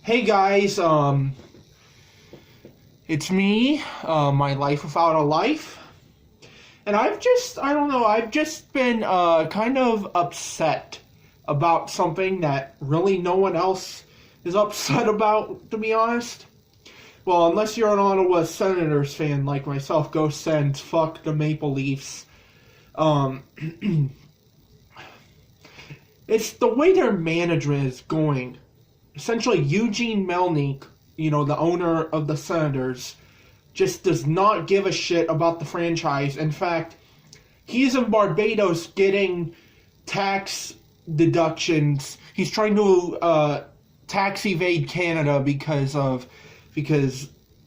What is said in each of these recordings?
Hey guys, it's me, my life without a life, and I've just been, kind of upset about something that really no one else is upset about, to be honest. Well, unless you're an Ottawa Senators fan like myself, go Sens, fuck the Maple Leafs. It's the way their management is going. Essentially, Eugene Melnyk, the owner of the Senators, just does not give a shit about the franchise. In fact, he's in Barbados getting tax deductions. He's trying to tax evade Canada because,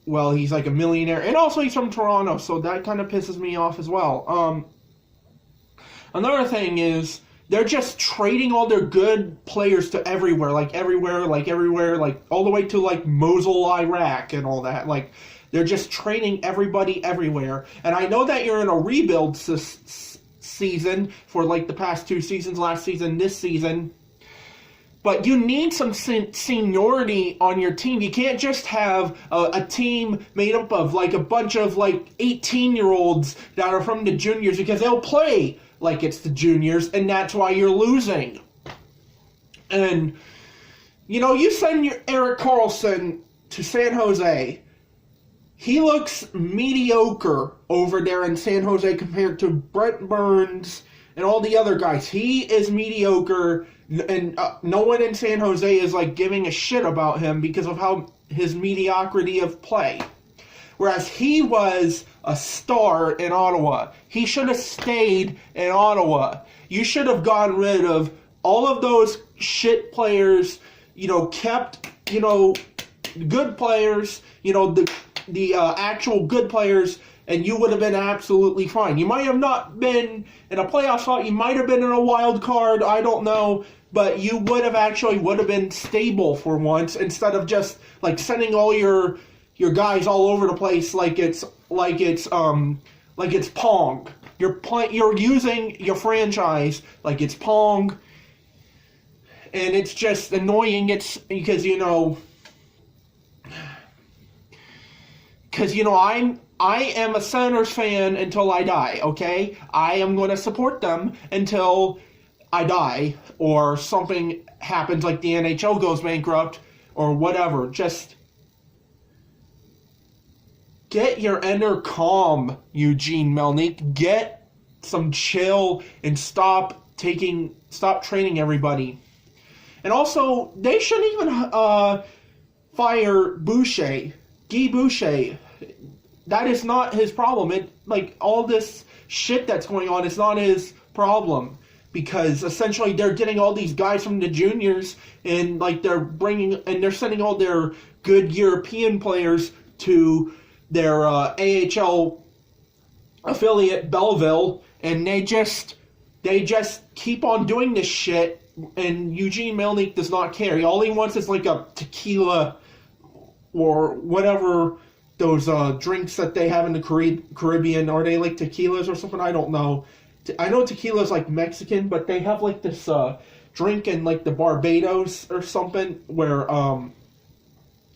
well, he's like a millionaire. And also he's from Toronto, so that kind of pisses me off as well. Another thing is, they're just trading all their good players to everywhere, like all the way to, like, Mosul, Iraq, and all that. Like, they're just trading everybody everywhere. And I know that you're in a rebuild season for, like, the past 2 seasons, last season, this season. But you need some seniority on your team. You can't just have a team made up of, like, a bunch of, like, 18-year-olds that are from the juniors, because they'll play like it's the juniors, and that's why you're losing. And, you send your Erik Karlsson to San Jose. He looks mediocre over there in San Jose compared to Brent Burns and all the other guys. He is mediocre, and no one in San Jose is, like, giving a shit about him because of how his mediocrity of play. Whereas he was a star in Ottawa. He should have stayed in Ottawa. You should have gotten rid of all of those shit players, kept, good players, the actual good players, and you would have been absolutely fine. You might have not been in a playoff spot. You might have been in a wild card. I don't know. But you would have been stable for once, instead of just, like, sending all your guys all over the place like it's Pong. You're using your franchise like it's Pong, and it's just annoying. It's because I am a Senators fan until I die. Okay, I am going to support them until I die, or something happens like the NHL goes bankrupt or whatever. Just get your inner calm, Eugene Melnyk. Get some chill and stop training everybody. And also, they shouldn't even fire Boucher, Guy Boucher. That is not his problem. All this shit that's going on is not his problem, because essentially they're getting all these guys from the juniors, and they're sending all their good European players to their AHL affiliate Belleville, and they just keep on doing this shit, and Eugene Melnyk does not care. All he wants is like a tequila or whatever those drinks that they have in the Caribbean. Are they like tequilas or something? I don't know. I know tequila is like Mexican, but they have like this drink in like the Barbados or something where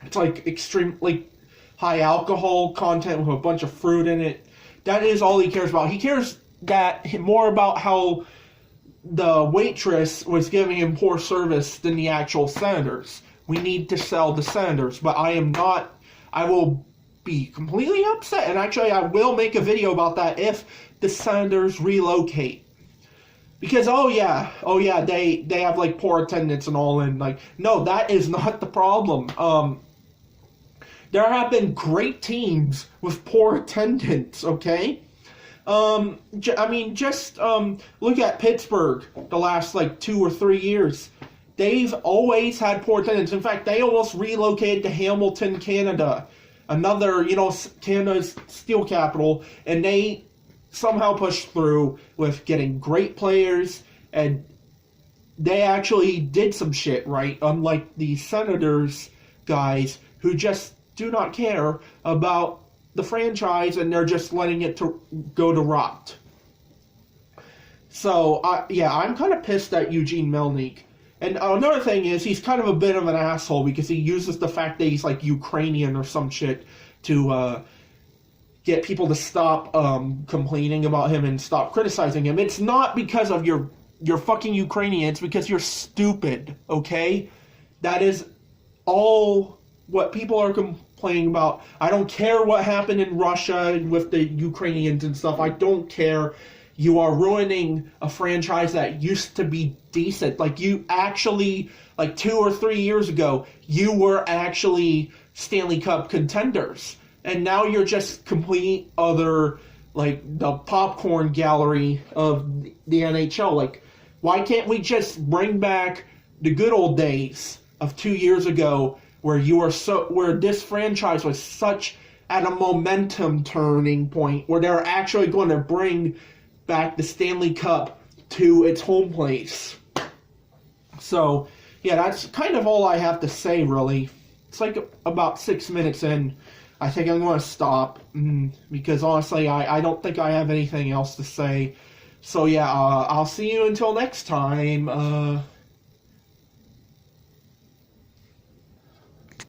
it's like extreme, like, high alcohol content with a bunch of fruit in it. That is all he cares about. He cares more about how the waitress was giving him poor service than the actual Senators. We need to sell the Senators, but I will be completely upset, and actually I will make a video about that if the Senators relocate. Because, oh yeah, they have, like, poor attendance and all, and, like, no, that is not the problem. There have been great teams with poor attendance, okay? Just look at Pittsburgh the last, like, 2 or 3 years. They've always had poor attendance. In fact, they almost relocated to Hamilton, Canada, another, Canada's steel capital, and they somehow pushed through with getting great players, and they actually did some shit right, unlike the Senators guys who just do not care about the franchise, and they're just letting it go to rot. So, I'm kind of pissed at Eugene Melnyk. And another thing is, he's kind of a bit of an asshole because he uses the fact that he's like Ukrainian or some shit to get people to stop complaining about him and stop criticizing him. It's not because of you're fucking Ukrainian. It's because you're stupid. Okay, that is all what people are complaining about. I don't care what happened in Russia with the Ukrainians and stuff. I don't care. You are ruining a franchise that used to be decent. Like, you actually, like 2 or 3 years ago, you were actually Stanley Cup contenders. And now you're just complete other, like, the popcorn gallery of the NHL. Like, why can't we just bring back the good old days of 2 years ago where where this franchise was such at a momentum turning point where they're actually going to bring back the Stanley Cup to its home place. So, yeah, that's kind of all I have to say, really. It's like about 6 minutes in. I think I'm going to stop, because honestly, I don't think I have anything else to say. So, yeah, I'll see you until next time.